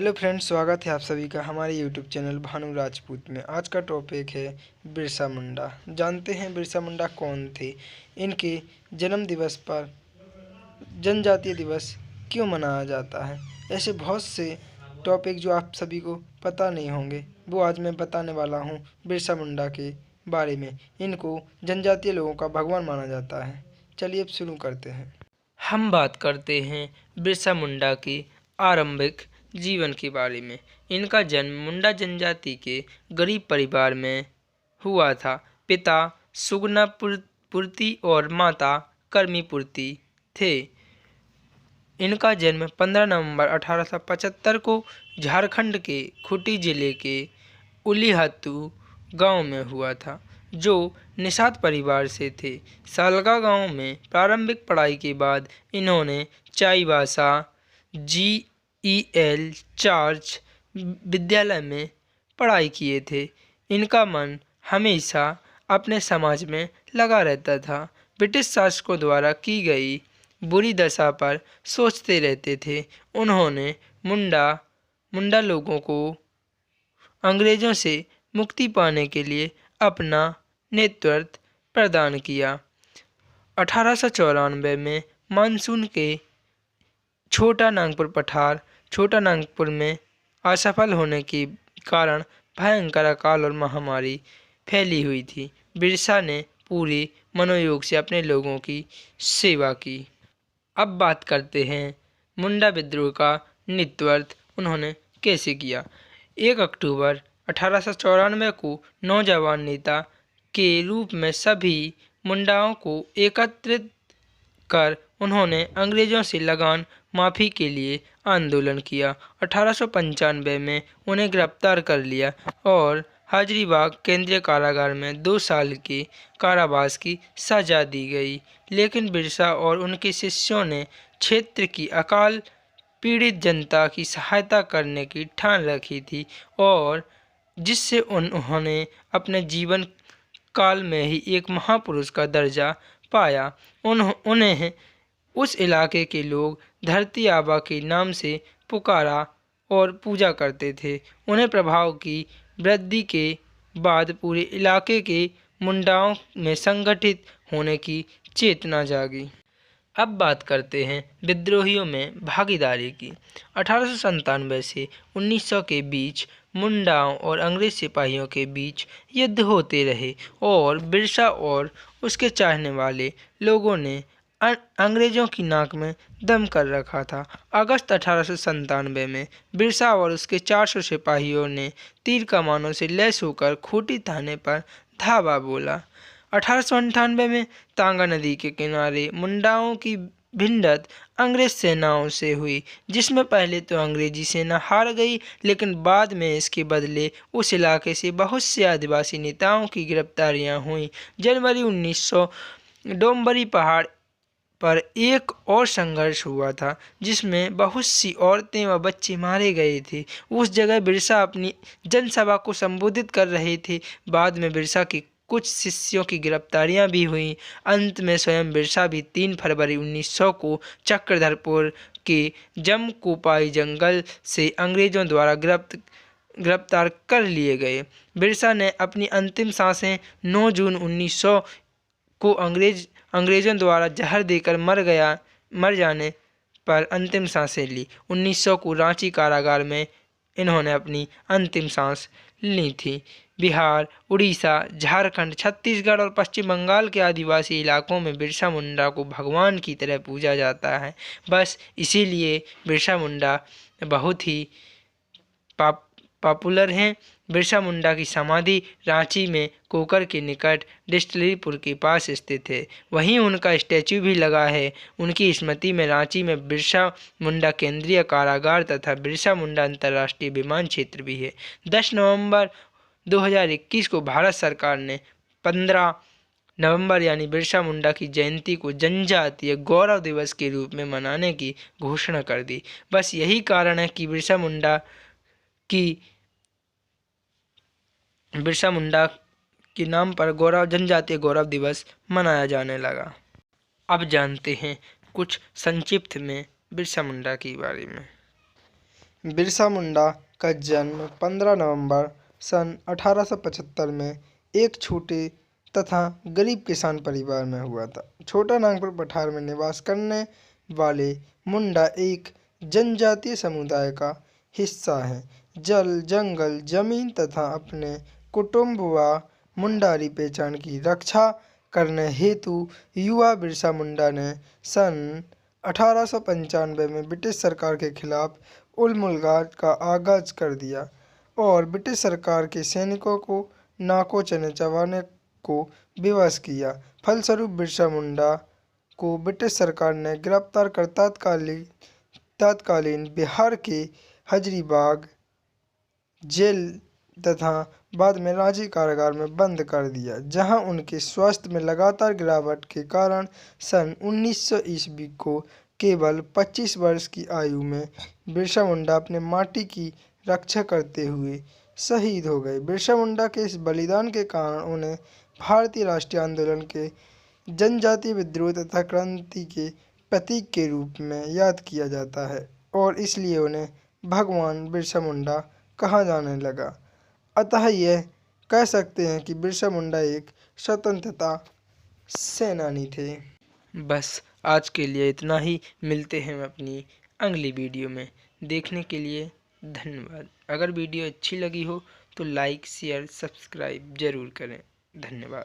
Hello friends, स्वागत है आप सभी का हमारे यूट्यूब चैनल भानु राजपूत में। आज का टॉपिक है बिरसा मुंडा। जानते हैं बिरसा मुंडा कौन थे, इनके जन्म दिवस पर जनजातीय दिवस क्यों मनाया जाता है। ऐसे बहुत से टॉपिक जो आप सभी को पता नहीं होंगे वो आज मैं बताने वाला हूँ बिरसा मुंडा के बारे में। इनको जनजातीय लोगों का भगवान माना जाता है। चलिए अब शुरू करते हैं। हम बात करते हैं बिरसा मुंडा की आरंभिक जीवन के बारे में। इनका जन्म मुंडा जनजाति के गरीब परिवार में हुआ था। पिता सुगना पूर्ति और माता कर्मी पूर्ति थे। इनका जन्म 15 नवंबर 1875 को झारखंड के खूंटी जिले के उलीहतू गांव में हुआ था, जो निषाद परिवार से थे। सालगा गांव में प्रारंभिक पढ़ाई के बाद इन्होंने चाईबासा GEL चार्च विद्यालय में पढ़ाई किए थे। इनका मन हमेशा अपने समाज में लगा रहता था। ब्रिटिश शासकों द्वारा की गई बुरी दशा पर सोचते रहते थे। उन्होंने मुंडा लोगों को अंग्रेज़ों से मुक्ति पाने के लिए अपना नेतृत्व प्रदान किया। 1894 में मानसून के छोटा नागपुर में असफल होने के कारण भयंकर अकाल और महामारी फैली हुई थी। बिरसा ने पूरे मनोयोग से अपने लोगों की सेवा की। अब बात करते हैं मुंडा विद्रोह का नेतृत्व उन्होंने कैसे किया। 1 अक्टूबर 1894 को नौजवान नेता के रूप में सभी मुंडाओं को एकत्रित कर उन्होंने अंग्रेज़ों से लगान माफ़ी के लिए आंदोलन किया। 1895 में उन्हें गिरफ्तार कर लिया और हजारीबाग केंद्रीय कारागार में 2 साल के कारावास की सजा दी गई। लेकिन बिरसा और उनके शिष्यों ने क्षेत्र की अकाल पीड़ित जनता की सहायता करने की ठान रखी थी और जिससे उन्होंने अपने जीवन काल में ही एक महापुरुष का दर्जा पाया। उन्हें उस इलाके के लोग धरती आबा के नाम से पुकारा और पूजा करते थे। उन्हें प्रभाव की वृद्धि के बाद पूरे इलाके के मुंडाओं में संगठित होने की चेतना जागी। अब बात करते हैं विद्रोहियों में भागीदारी की। 1897 से 1900 के बीच मुंडाओं और अंग्रेज सिपाहियों के बीच युद्ध होते रहे और बिरसा और उसके चाहने वाले लोगों ने अंग्रेज़ों की नाक में दम कर रखा था। अगस्त 1897 में बिरसा और उसके 400 सिपाहियों ने तीर कमानों से लैस होकर खूंटी थाने पर धावा बोला। 1898 में तांगा नदी के किनारे मुंडाओं की भिड़ंत अंग्रेज सेनाओं से हुई, जिसमें पहले तो अंग्रेजी सेना हार गई, लेकिन बाद में इसके बदले उस इलाके से बहुत से आदिवासी नेताओं की गिरफ्तारियां हुईं। जनवरी 1900 डोंबरी पहाड़ पर एक और संघर्ष हुआ था, जिसमें बहुत सी औरतें व बच्चे मारे गए थे। उस जगह बिरसा अपनी जनसभा को संबोधित कर रहे थे। बाद में बिरसा की कुछ शिष्यों की गिरफ्तारियां भी हुईं। अंत में स्वयं बिरसा भी 3 फरवरी 1900 को चक्रधरपुर के जमकोपाई जंगल से अंग्रेजों द्वारा गिरफ्तार कर लिए गए। बिरसा ने अपनी अंतिम सांसें 9 जून 1900 को अंग्रेजों द्वारा जहर देकर मर जाने पर अंतिम सांसें ली। 1900 को रांची कारागार में इन्होंने अपनी अंतिम सांस ली थी। बिहार, उड़ीसा, झारखंड, छत्तीसगढ़ और पश्चिम बंगाल के आदिवासी इलाकों में बिरसा मुंडा को भगवान की तरह पूजा जाता है। बस इसीलिए बिरसा मुंडा बहुत ही पॉपुलर हैं। बिरसा मुंडा की समाधि रांची में कोकर के निकट डिस्टिलरीपुर के पास स्थित है। वहीं उनका स्टैच्यू भी लगा है। उनकी स्मृति में रांची में बिरसा मुंडा केंद्रीय कारागार तथा बिरसा मुंडा अंतर्राष्ट्रीय विमान क्षेत्र भी है। 10 नवंबर 2021 को भारत सरकार ने 15 नवंबर यानी बिरसा मुंडा की जयंती को जनजातीय गौरव दिवस के रूप में मनाने की घोषणा कर दी। बस यही कारण है कि बिरसा मुंडा के नाम पर जनजातीय गौरव दिवस मनाया जाने लगा। अब जानते हैं कुछ संक्षिप्त में बिरसा मुंडा के बारे में। बिरसा मुंडा का जन्म 15 नवंबर सन 1875 में एक छोटे तथा गरीब किसान परिवार में हुआ था। छोटा नागपुर पठार में निवास करने वाले मुंडा एक जनजातीय समुदाय का हिस्सा हैं। जल, जंगल, जमीन तथा अपने कुटुंब व मुंडारी पहचान की रक्षा करने हेतु युवा बिरसा मुंडा ने सन 1895 में ब्रिटिश सरकार के खिलाफ उलमुलगाज का आगाज कर दिया और ब्रिटिश सरकार के सैनिकों को नाको चने को विवश किया। फलस्वरूप बिरसा मुंडा को ब्रिटिश सरकार ने गिरफ्तार कर तत्कालीन बिहार के हजारीबाग जेल तथा बाद में रांची कारागार में बंद कर दिया, जहां उनके स्वास्थ्य में लगातार गिरावट के कारण सन 1900 ईस्वी को केवल 25 वर्ष की आयु में बिरसा मुंडा अपने माटी की रक्षा करते हुए शहीद हो गए। बिरसा मुंडा के इस बलिदान के कारण उन्हें भारतीय राष्ट्रीय आंदोलन के जनजातीय विद्रोह तथा क्रांति के प्रतीक के रूप में याद किया जाता है और इसलिए उन्हें भगवान बिरसा मुंडा कहा जाने लगा। अतः यह कह सकते हैं कि बिरसा मुंडा एक स्वतंत्रता सेनानी थे। बस आज के लिए इतना ही। मिलते हैं अपनी अगली वीडियो में। देखने के लिए धन्यवाद। अगर वीडियो अच्छी लगी हो तो लाइक, शेयर, सब्सक्राइब ज़रूर करें। धन्यवाद।